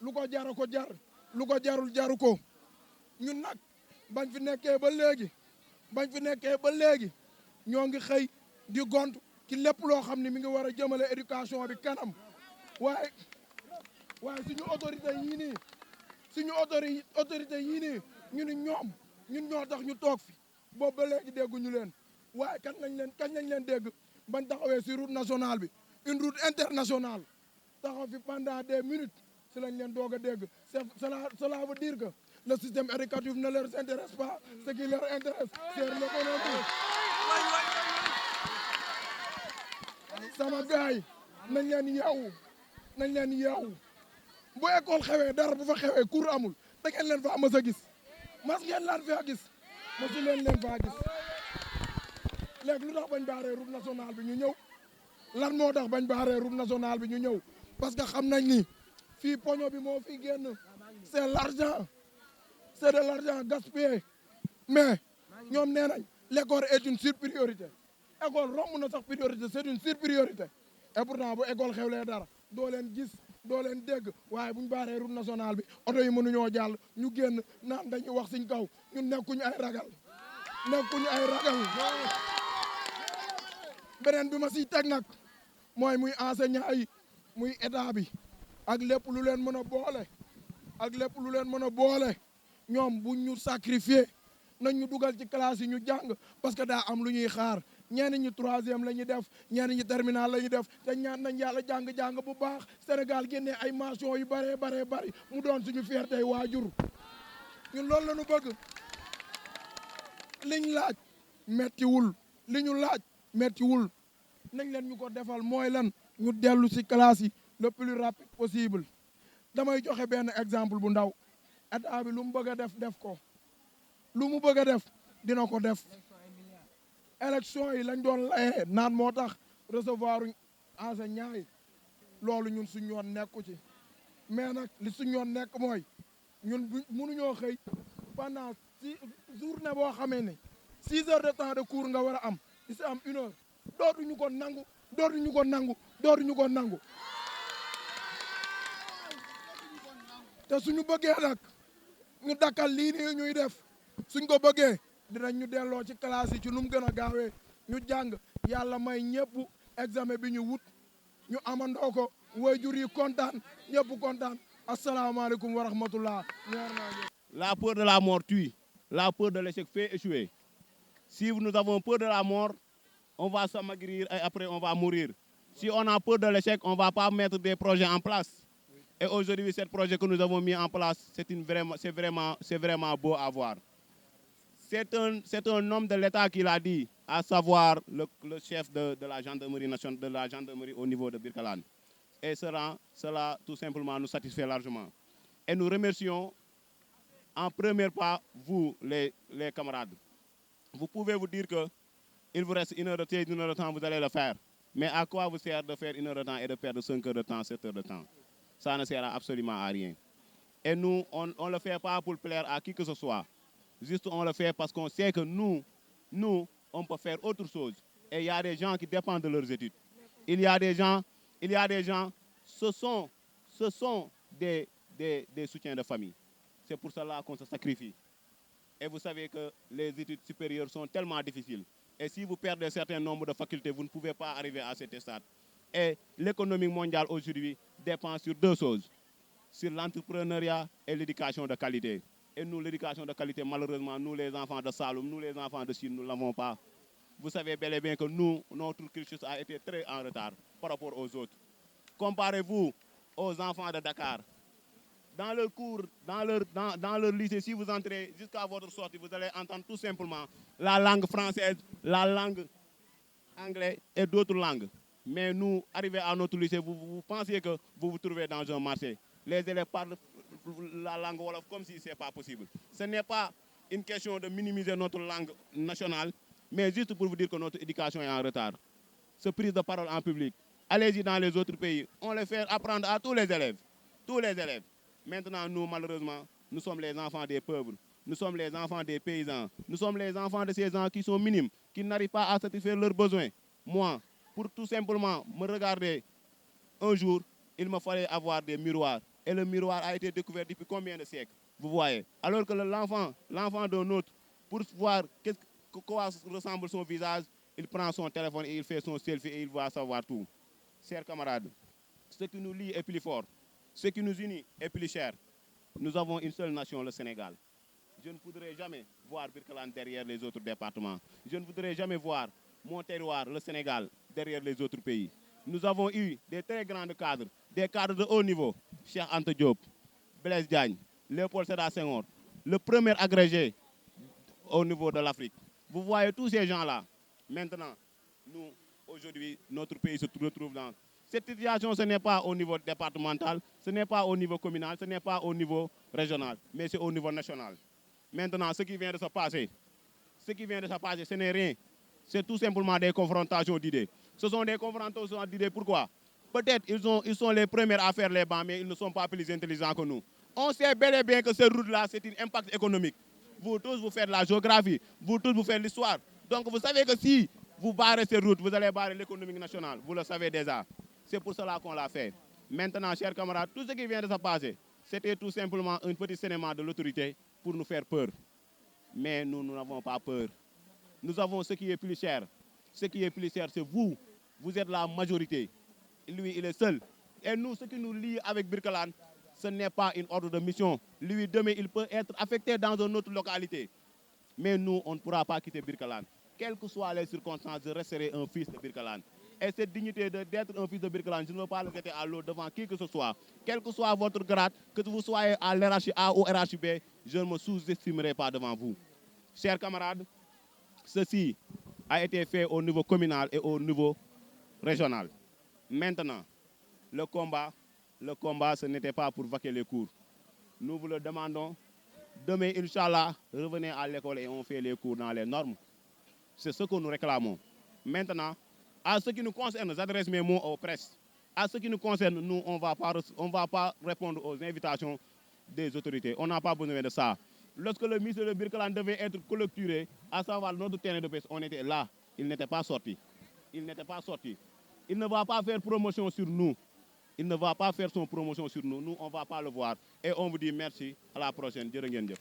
lu ko jar ko jar lu ko jarul jaru ko ñun nag bañ fi nekkee ba léegi ñoo ngi xëy di gont ci lépp loo xam ne mi ngi war a jëmale éducation bi kanam waaye suñu autorité yii nii ñun ñoo tax ñu toog fi boobu ba léegi dégguñu leen waaye kañ lañ leen dégg bañ taxawee si route nationale bi une route internationale taxaw fi pendant des minutes si lañ leen doog a dégg cela veut dire que le système éducatif ne leur intéresse pas ce qui leur intéresse c'est l'économie. sama gars yi nañ leen yeewu bu école xewee dara bu fa xewee cours amul da ngeen leen fa mës a gis mas ngeen laan faa gis masu leen faa gis léegi lu tax bañ baaree route nationale bi ñu ñëw lan moo tax bañ baaree route nationale bi ñu ñëw parce que xam nañ ni fii poño bi moo fi génn c'est de l'argent gaspillé mais ñoom nee nañ l'école est une surpriorité école romb na sax priorité c'est une surpriorité et pourtant bu école xewlee dara doo leen gis doo leen dégg waaye bu ñu baaree route nationale bi oto yi mënuñoo jàll ñu génn naan dañuy wax suñ kaw ñun nekkuñu ay ragal beneen bi ma siy teg nag mooy muy enseignant yi muy état bi ak lépp lu leen mën a boole ñoom bu ñu sacrifier nañ ñu dugal ci classe yi ñu jàng parce que daa am lu ñuy xaar ñenn ñi troisième la ñuy def ñenn ñi terminale la ñuy def te ñaan nañ yàlla jàng bu baax Sénégal génnee ay mention yu bëree bëri mu doon suñu fierté waajur ñun loolu la ñu bëgg liñ laaj méttiwul nañ leen ñu ko defal mooy lan ñu dellu si classe yi le plus rapide possible damay joxe benn exemple bu ndaw état bi lu mu bëgg a def ko lu mu bëgg a def dina ko def élection yi lañ doon layee naan moo tax recevoir enseignants yi loolu ñun suñ yoon nekku ci mais nag li suñ yoon nekk mooy ñun mënuñoo xëy pendant journée boo xamee ne 6 heures de temps de cours nga war a am di si am 1 heure dootuñu ko nangu te suñu bëggee nag ñu dakkal lii nii ñuy def suñ ko bëggee dinañ ñu delloo ci classe yi ci nu mu gën a gaawee ñu jàng yàlla may ñëpp examen bi ñu wut ñu amandoo ko waajur yi kontaan ñëpp kontaan asalaamaaleykum wa rahmatullah. La peur de la mort tue, la peur de l'échec fait échouer. Si nous avons peur de la mort, on va s'amaigrir et après on va mourir. Si on a peur de l'échec, on ne va pas mettre des projets en place. Et aujourd'hui, ce projet que nous avons mis en place, c'est vraiment beau à voir. C'est un homme de l'État qui l'a dit, à savoir le chef de la gendarmerie nationale, de la gendarmerie au niveau de Birkelane. Et cela, tout simplement, nous satisfait largement. Et nous remercions en premier pas, vous, les camarades. Vous pouvez vous dire qu'il vous reste 1 heure de temps, 1 heure de temps, vous allez le faire. Mais à quoi vous sert de faire 1 heure de temps et de perdre 5 heures de temps, 7 heures de temps? Ça ne sert absolument à rien. Et nous, on ne le fait pas pour plaire à qui que ce soit. Juste, on le fait parce qu'on sait que nous, on peut faire autre chose. Et il y a des gens qui dépendent de leurs études. Il y a des gens, ce sont des soutiens de famille. C'est pour cela qu'on se sacrifie. Et vous savez que les études supérieures sont tellement difficiles. Et si vous perdez un certain nombre de facultés, vous ne pouvez pas arriver à cet stade. Et l'économie mondiale aujourd'hui dépend sur 2 choses. Sur l'entrepreneuriat et l'éducation de qualité. Et nous, l'éducation de qualité, malheureusement, nous les enfants de Saloum, nous les enfants de Chine, nous ne l'avons pas. Vous savez bel et bien que nous, notre cursus a été très en retard par rapport aux autres. Comparez-vous aux enfants de Dakar. dans leur cours, dans leur lycée, si vous entrez jusqu'à votre sortie, vous allez entendre tout simplement la langue française, la langue anglaise et d'autres langues. Mais nous, arrivés à notre lycée, vous pensez que vous vous trouvez dans un marché. Les élèves parlent la langue wolof comme si ce n'est pas possible. Ce n'est pas une question de minimiser notre langue nationale, mais juste pour vous dire que notre éducation est en retard. Ce prise de parole en public, allez-y dans les autres pays, on les fait apprendre à tous les élèves. Tous les élèves. Maintenant, nous, malheureusement, nous sommes les enfants des pauvres. Nous sommes les enfants des paysans. Nous sommes les enfants de ces gens qui sont minimes, qui n'arrivent pas à satisfaire leurs besoins. Moi, pour tout simplement me regarder un jour, il me fallait avoir des miroirs. Et le miroir a été découvert depuis combien de siècles, vous voyez. Alors que l'enfant d'un autre, pour voir quoi ressemble son visage, il prend son téléphone et il fait son selfie et il va savoir tout. Chers camarades, ce qui nous lie est plus fort. Ce qui nous unit est plus cher. Nous avons une seule nation, le Sénégal. Je ne voudrais jamais voir Birkelane derrière les autres départements. Je ne voudrais jamais voir mon terroir, le Sénégal, derrière les autres pays. Nous avons eu des très grands cadres, des cadres de haut niveau. Cheikh Anta Diop, Blaise Diagne, Léopold Sédar Senghor, le premier agrégé au niveau de l'Afrique. Vous voyez tous ces gens-là. Maintenant, nous, aujourd'hui, notre pays se retrouve dans cette situation. Ce n'est pas au niveau départemental, ce n'est pas au niveau communal, ce n'est pas au niveau régional, mais c'est au niveau national. Maintenant, ce qui vient de se passer, ce n'est rien. C'est tout simplement des confrontations d'idées. Ce sont des confrontations d'idées. Pourquoi? Peut-être ils sont les premiers à faire les bancs, mais ils ne sont pas plus intelligents que nous. On sait bel et bien que cette route-là, c'est un impact économique. Vous tous, vous faites la géographie, vous tous, vous faites l'histoire. Donc vous savez que si vous barrez cette route, vous allez barrer l'économie nationale. Vous le savez déjà. C'est pour cela qu'on l'a fait. Maintenant, chers camarades, tout ce qui vient de se passer, c'était tout simplement un petit cinéma de l'autorité pour nous faire peur. Mais nous n'avons pas peur. Nous avons ce qui est plus cher. Ce qui est plus cher, c'est vous. Vous êtes la majorité. Lui, il est seul. Et nous, ce qui nous lie avec Birkelane, ce n'est pas une ordre de mission. Lui, demain, il peut être affecté dans une autre localité. Mais nous, on ne pourra pas quitter Birkelane. Quelles que soient les circonstances, je resterai un fils de Birkelane. Et cette dignité d'être un fils de Birkelane, je ne veux pas le jeter à l'eau devant qui que ce soit. Quel que soit votre grade, que vous soyez à l'RHI A ou RHI B, je ne me sous-estimerai pas devant vous. Chers camarades, ceci a été fait au niveau communal et au niveau régional. Maintenant, le combat, ce n'était pas pour vaquer les cours. Nous vous le demandons. Demain, Inch'Allah, revenez à l'école et on fait les cours dans les normes. C'est ce que nous réclamons. Maintenant, à ce qui nous concerne, j'adresse mes mots aux presses. À ce qui nous concerne, nous, on ne va pas répondre aux invitations des autorités. On n'a pas besoin de ça. Lorsque le ministre de Birkelane devait être clôturé, à savoir notre terrain de pêche, on était là. Il n'était pas sorti. Il n'était pas sorti. Il ne va pas faire promotion sur nous. Il ne va pas faire son promotion sur nous. Nous, on ne va pas le voir. Et on vous dit merci. À la prochaine. Jërë ngeen jëf.